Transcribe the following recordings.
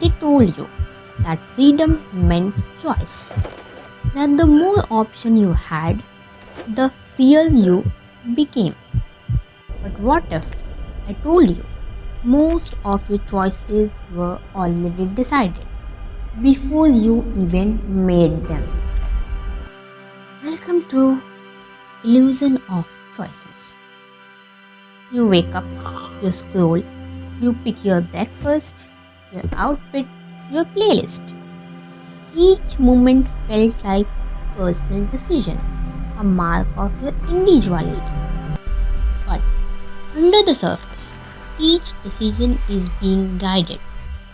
They told you that freedom meant choice, that the more option you had, the freer you became. But what if I told you most of your choices were already decided before you even made them? Welcome to Illusion of Choices. You wake up, you scroll, you pick your breakfast, your outfit, your playlist. Each moment felt like personal decision, a mark of your individuality. But under the surface, each decision is being guided.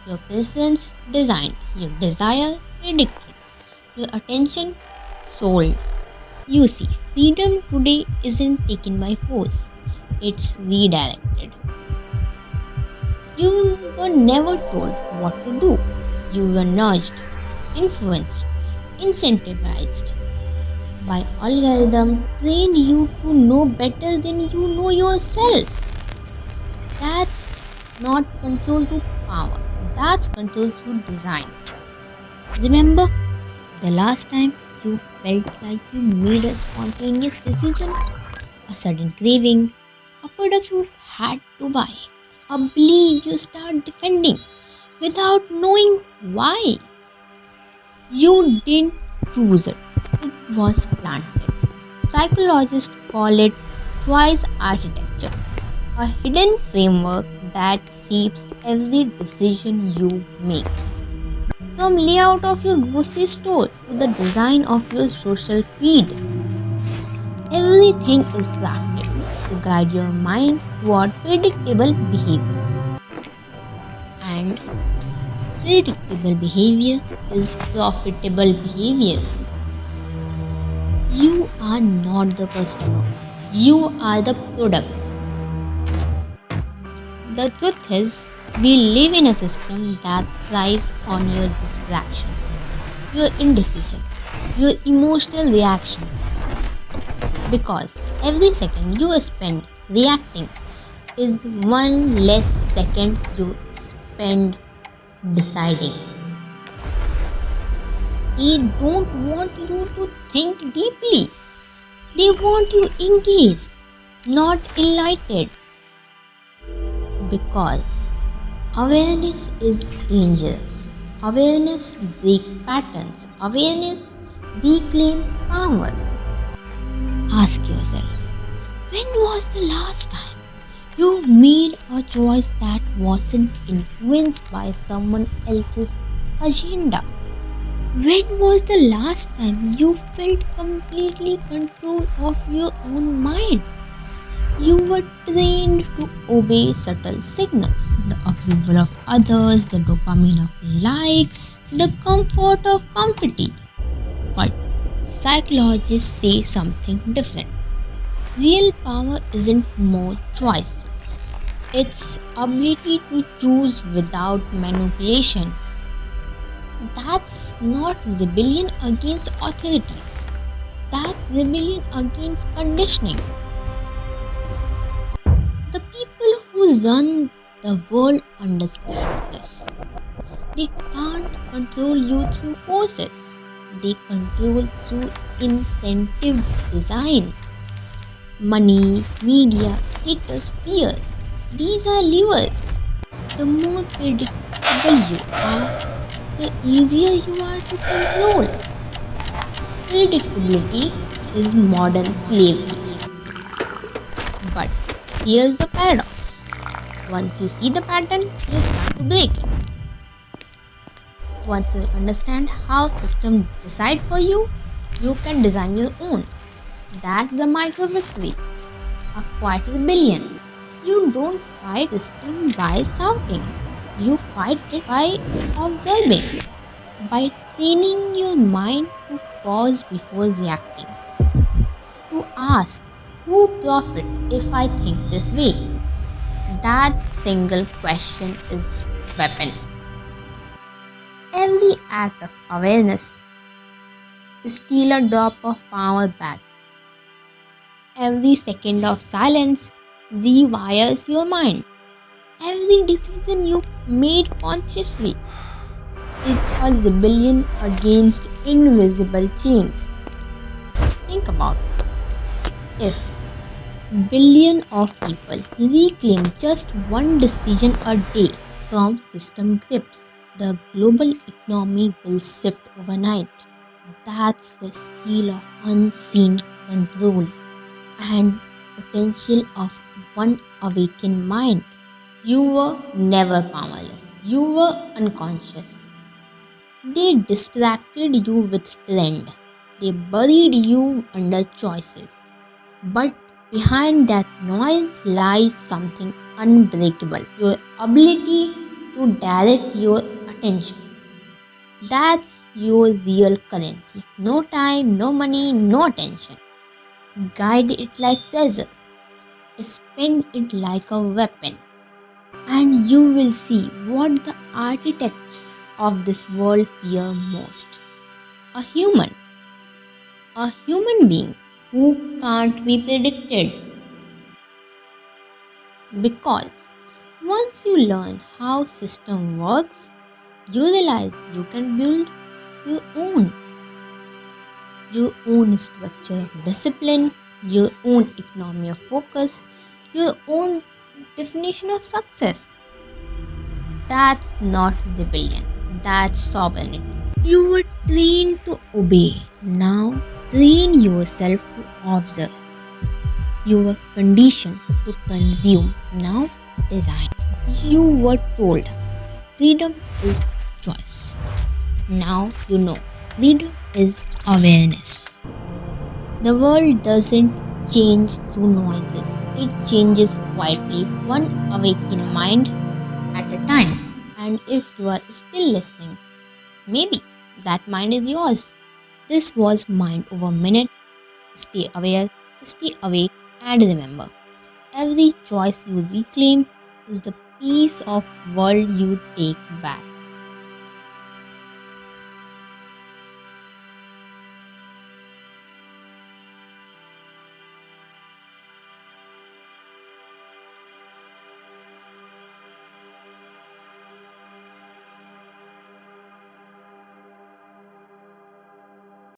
Your preference designed, your desire predicted, your attention sold. You see, freedom today isn't taken by force, it's redirected. You were never told what to do. You were nudged, influenced, incentivized by algorithm trained you to know better than you know yourself. That's not control through power. That's control through design. Remember the last time you felt like you made a spontaneous decision? A sudden craving, a product you had to buy, a belief you start defending without knowing why. You didn't choose it, it was planted. Psychologists call it choice architecture, a hidden framework that shapes every decision you make. From layout of your grocery store to the design of your social feed, everything is crafted to guide your mind toward predictable behavior. And predictable behavior is profitable behavior. You are not the customer, you are the product. The truth is, we live in a system that thrives on your distraction, your indecision, your emotional reactions. Because every second you spend reacting is one less second you spend deciding. They don't want you to think deeply. They want you engaged, not enlightened. Because awareness is dangerous. Awareness breaks patterns. Awareness reclaims power. Ask yourself, when was the last time you made a choice that wasn't influenced by someone else's agenda? When was the last time you felt completely control of your own mind? You were trained to obey subtle signals, the approval of others, the dopamine of likes, the comfort of comfort. But psychologists say something different. Real power isn't more choices. It's ability to choose without manipulation. That's not rebellion against authorities. That's rebellion against conditioning. The people who run the world understand this. They can't control you through forces. They control through incentive design. Money, media, status, fear. These are levers. The more predictable you are, the easier you are to control. Predictability is modern slavery. But here's the paradox. Once you see the pattern, you start to break it. Once you understand how systems decide for you, you can design your own. That's the micro victory, a quiet rebellion. You don't fight the system by shouting. You fight it by observing, by training your mind to pause before reacting, to ask, who profit if I think this way? That single question is weapon. Every act of awareness steal a drop of power back. Every second of silence rewires your mind. Every decision you made consciously is a rebellion against invisible chains. Think about it. If billion of people reclaim just one decision a day from system grips, the global economy will shift overnight. That's the scale of unseen control and potential of one awakened mind. You were never powerless. You were unconscious. They distracted you with trend. They buried you under choices. But behind that noise lies something unbreakable. Your ability to direct your attention. That's your real currency. No time, no money, no attention. Guide it like treasure. Spend it like a weapon. And you will see what the architects of this world fear most. A human. A human being who can't be predicted. Because once you learn how system works, you realize you can build your own structure of discipline, your own economy of focus, your own definition of success. That's not rebellion, that's sovereignty. You were trained to obey. Now train yourself to observe. You were conditioned to consume. Now design. You were told freedom is choice. Now you know freedom is awareness. The world doesn't change through noises, it changes quietly, one awakened mind at a time. And if you are still listening, maybe that mind is yours. This was Mind Over Minute. Stay aware, stay awake, and remember every choice you reclaim is the piece of world you take back.